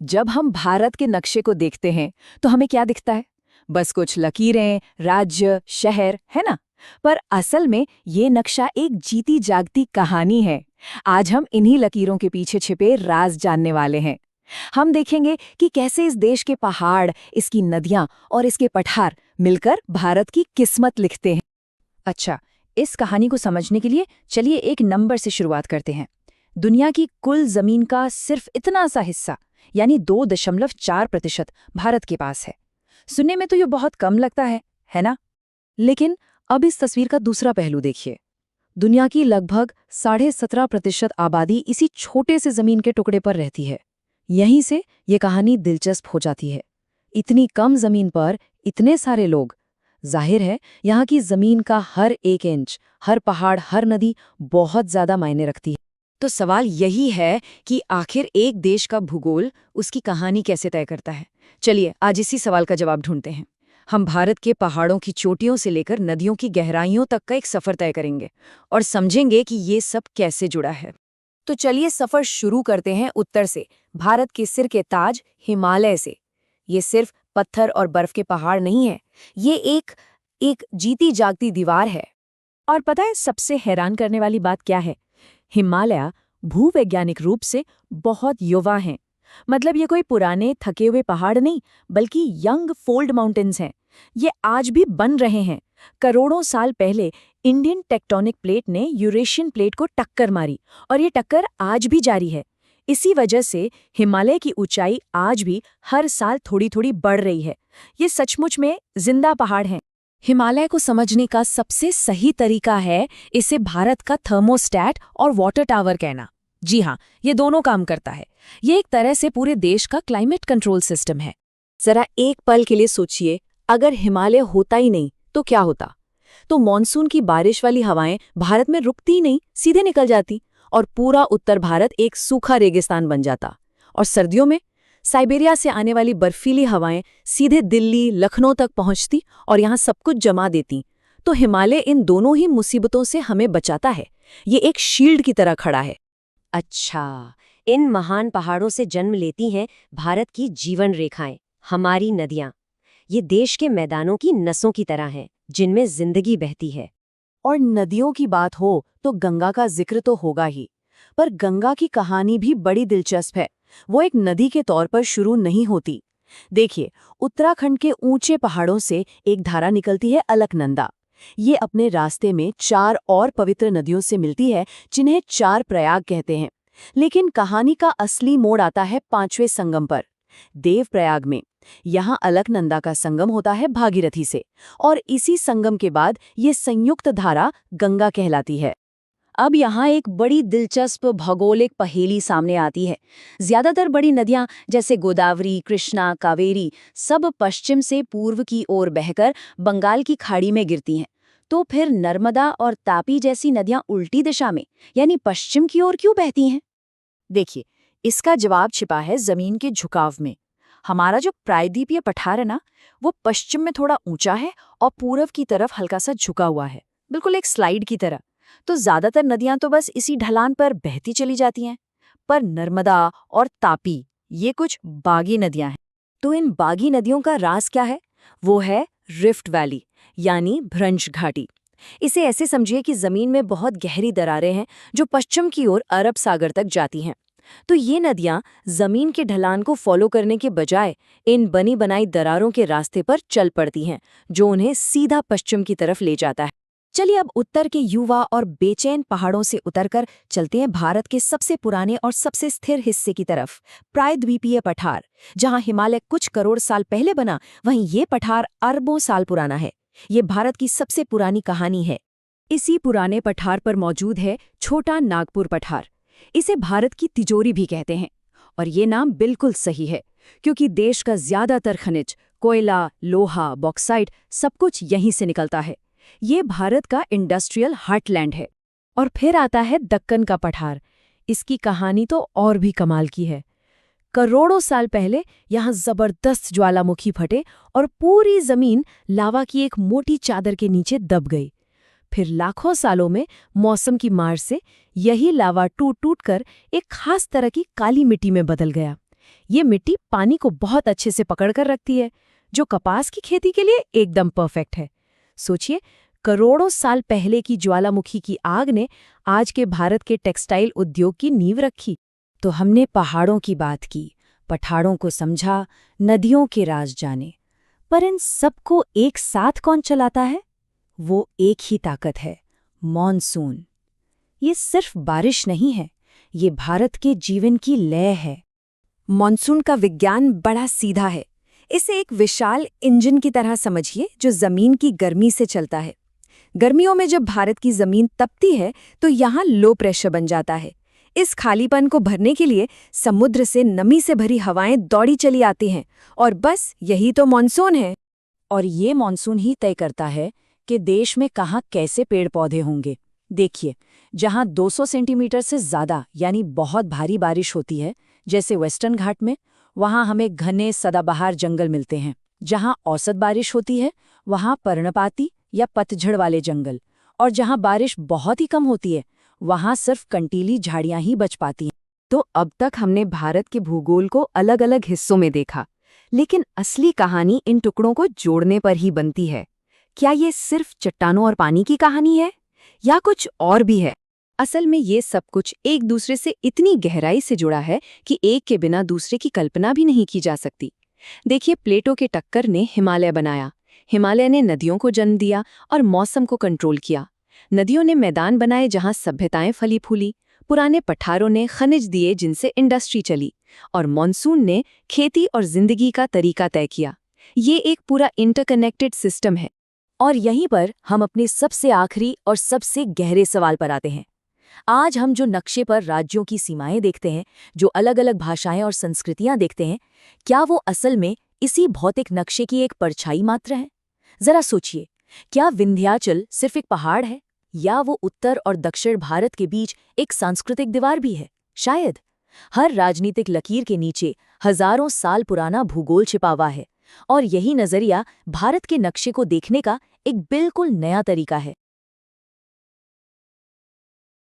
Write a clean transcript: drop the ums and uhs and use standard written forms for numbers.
जब हम भारत के नक्शे को देखते हैं तो हमें क्या दिखता है? बस कुछ लकीरें, राज्य, शहर, है ना? पर असल में ये नक्शा एक जीती जागती कहानी है। आज हम इन्हीं लकीरों के पीछे छिपे राज जानने वाले हैं। हम देखेंगे कि कैसे इस देश के पहाड़, इसकी नदियां और इसके पठार मिलकर भारत की किस्मत लिखते हैं। अच्छा, इस कहानी को समझने के लिए चलिए एक नंबर से शुरुआत करते हैं। दुनिया की कुल जमीन का सिर्फ इतना सा हिस्सा, यानी 2.4% भारत के पास है। सुनने में तो ये बहुत कम लगता है ना? लेकिन अब इस तस्वीर का दूसरा पहलू देखिए। दुनिया की लगभग 17.5% आबादी इसी छोटे से जमीन के टुकड़े पर रहती है। यहीं से ये कहानी दिलचस्प हो जाती है। इतनी कम जमीन पर इतने सारे लोग, जाहिर है यहाँ की जमीन का हर एक इंच, हर पहाड़, हर नदी बहुत ज्यादा मायने रखती है। तो सवाल यही है कि आखिर एक देश का भूगोल उसकी कहानी कैसे तय करता है। चलिए आज इसी सवाल का जवाब ढूंढते हैं। हम भारत के पहाड़ों की चोटियों से लेकर नदियों की गहराइयों तक का एक सफर तय करेंगे और समझेंगे कि ये सब कैसे जुड़ा है। तो चलिए सफर शुरू करते हैं उत्तर से, भारत के सिर के ताज हिमालय से। ये सिर्फ पत्थर और बर्फ के पहाड़ नहीं है, ये एक जीती जागती दीवार है। और पता है सबसे हैरान करने वाली बात क्या है? हिमालय भूवैज्ञानिक रूप से बहुत युवा हैं। मतलब ये कोई पुराने थके हुए पहाड़ नहीं, बल्कि यंग फोल्ड माउंटेन्स हैं। ये आज भी बन रहे हैं। करोड़ों साल पहले इंडियन टेक्टोनिक प्लेट ने यूरेशियन प्लेट को टक्कर मारी और ये टक्कर आज भी जारी है। इसी वजह से हिमालय की ऊंचाई आज भी हर साल थोड़ी थोड़ी बढ़ रही है। ये सचमुच में जिंदा पहाड़ हैं। हिमालय को समझने का सबसे सही तरीका है इसे भारत का थर्मोस्टैट और वाटर टावर कहना। जी हाँ, ये दोनों काम करता है। ये एक तरह से पूरे देश का क्लाइमेट कंट्रोल सिस्टम है। जरा एक पल के लिए सोचिए, अगर हिमालय होता ही नहीं तो क्या होता? तो मॉनसून की बारिश वाली हवाएं भारत में रुकती ही नहीं, सीधे निकल जाती और पूरा उत्तर भारत एक सूखा रेगिस्तान बन जाता। और सर्दियों में साइबेरिया से आने वाली बर्फीली हवाएं सीधे दिल्ली, लखनऊ तक पहुंचती और यहाँ सब कुछ जमा देती। तो हिमालय इन दोनों ही मुसीबतों से हमें बचाता है। ये एक शील्ड की तरह खड़ा है। अच्छा, इन महान पहाड़ों से जन्म लेती हैं भारत की जीवन रेखाएं, हमारी नदियां। ये देश के मैदानों की नसों की तरह हैं, जिनमें जिंदगी बहती है। और नदियों की बात हो तो गंगा का जिक्र तो होगा ही, पर गंगा की कहानी भी बड़ी दिलचस्प है। वो एक नदी के तौर पर शुरू नहीं होती। देखिए, उत्तराखंड के ऊंचे पहाड़ों से एक धारा निकलती है, अलकनंदा। ये अपने रास्ते में 4 और पवित्र नदियों से मिलती है, जिन्हें 4 प्रयाग कहते हैं। लेकिन कहानी का असली मोड़ आता है 5वें संगम पर, देवप्रयाग में। यहाँ अलकनंदा का संगम होता है भागीरथी से, और इसी संगम के बाद ये संयुक्त धारा गंगा कहलाती है। अब यहाँ एक बड़ी दिलचस्प भौगोलिक पहेली सामने आती है। ज्यादातर बड़ी नदियाँ जैसे गोदावरी, कृष्णा, कावेरी सब पश्चिम से पूर्व की ओर बहकर बंगाल की खाड़ी में गिरती हैं। तो फिर नर्मदा और तापी जैसी नदियाँ उल्टी दिशा में, यानी पश्चिम की ओर क्यों बहती हैं? देखिए, इसका जवाब छिपा है जमीन के झुकाव में। हमारा जो प्रायद्वीपीय पठार है ना, वो पश्चिम में थोड़ा ऊंचा है और पूर्व की तरफ हल्का सा झुका हुआ है, बिल्कुल एक स्लाइड की तरह। तो ज्यादातर नदियां तो बस इसी ढलान पर बहती चली जाती हैं। पर नर्मदा और तापी ये कुछ बागी नदियां हैं। तो इन बागी नदियों का राज क्या है? वो है रिफ्ट वैली, यानी भ्रंश घाटी। इसे ऐसे समझिए कि जमीन में बहुत गहरी दरारें हैं जो पश्चिम की ओर अरब सागर तक जाती हैं। तो ये नदियां जमीन के ढलान को फॉलो करने के बजाय इन बनी बनाई दरारों के रास्ते पर चल पड़ती हैं, जो उन्हें सीधा पश्चिम की तरफ ले जाता है। चलिए अब उत्तर के युवा और बेचैन पहाड़ों से उतरकर चलते हैं भारत के सबसे पुराने और सबसे स्थिर हिस्से की तरफ, प्रायद्वीपीय पठार। जहां हिमालय कुछ करोड़ साल पहले बना, वहीं ये पठार अरबों साल पुराना है। ये भारत की सबसे पुरानी कहानी है। इसी पुराने पठार पर मौजूद है छोटा नागपुर पठार। इसे भारत की तिजोरी भी कहते हैं। और ये नाम बिल्कुल सही है, क्योंकि देश का ज्यादातर खनिज, कोयला, लोहा, बॉक्साइट सब कुछ यहीं से निकलता है। ये भारत का इंडस्ट्रियल हार्टलैंड है। और फिर आता है दक्कन का पठार। इसकी कहानी तो और भी कमाल की है। करोड़ों साल पहले यहाँ जबरदस्त ज्वालामुखी फटे और पूरी जमीन लावा की एक मोटी चादर के नीचे दब गई। फिर लाखों सालों में मौसम की मार से यही लावा टूट टूट कर एक खास तरह की काली मिट्टी में बदल गया। ये मिट्टी पानी को बहुत अच्छे से पकड़ कर रखती है, जो कपास की खेती के लिए एकदम परफेक्ट है। सोचिए, करोड़ों साल पहले की ज्वालामुखी की आग ने आज के भारत के टेक्सटाइल उद्योग की नींव रखी। तो हमने पहाड़ों की बात की, पठारों को समझा, नदियों के राज जाने, पर इन सबको एक साथ कौन चलाता है? वो एक ही ताकत है, मॉनसून। ये सिर्फ बारिश नहीं है, ये भारत के जीवन की लय है। मॉनसून का विज्ञान बड़ा सीधा है। इसे एक विशाल इंजन की तरह समझिए जो जमीन की गर्मी से चलता है। गर्मियों में जब भारत की जमीन तपती है तो यहाँ लो प्रेशर बन जाता है। इस खालीपन को भरने के लिए समुद्र से नमी से भरी हवाएं दौड़ी चली आती हैं और बस यही तो मॉनसून है। और ये मॉनसून ही तय करता है कि देश में कहाँ कैसे पेड़ पौधे होंगे। देखिए, जहाँ 200 सेंटीमीटर से ज़्यादा यानी बहुत भारी बारिश होती है, जैसे वेस्टर्न घाट में, वहाँ हमें घने सदाबहार जंगल मिलते हैं। जहाँ औसत बारिश होती है, वहाँ पर्णपाती या पतझड़ वाले जंगल। और जहाँ बारिश बहुत ही कम होती है, वहाँ सिर्फ कंटीली झाड़ियाँ ही बच पाती हैं। तो अब तक हमने भारत के भूगोल को अलग अलग हिस्सों में देखा, लेकिन असली कहानी इन टुकड़ों को जोड़ने पर ही बनती है। क्या ये सिर्फ चट्टानों और पानी की कहानी है या कुछ और भी है? असल में ये सब कुछ एक दूसरे से इतनी गहराई से जुड़ा है कि एक के बिना दूसरे की कल्पना भी नहीं की जा सकती। देखिए, प्लेटों के टक्कर ने हिमालय बनाया, हिमालय ने नदियों को जन्म दिया और मौसम को कंट्रोल किया। नदियों ने मैदान बनाए जहां सभ्यताएं फली फूली, पुराने पठारों ने खनिज दिए जिनसे इंडस्ट्री चली, और मॉनसून ने खेती और जिंदगी का तरीका तय किया। ये एक पूरा इंटरकनेक्टेड सिस्टम है। और यहीं पर हम अपने सबसे आखिरी और सबसे गहरे सवाल पर आते हैं। आज हम जो नक्शे पर राज्यों की सीमाएं देखते हैं, जो अलग अलग भाषाएं और संस्कृतियां देखते हैं, क्या वो असल में इसी भौतिक नक्शे की एक परछाई मात्र है? जरा सोचिए, क्या विंध्याचल सिर्फ एक पहाड़ है, या वो उत्तर और दक्षिण भारत के बीच एक सांस्कृतिक दीवार भी है? शायद। हर राजनीतिक लकीर के नीचे हजारों साल पुराना भूगोल छिपा हुआ है, और यही नजरिया भारत के नक्शे को देखने का एक बिल्कुल नया तरीका है।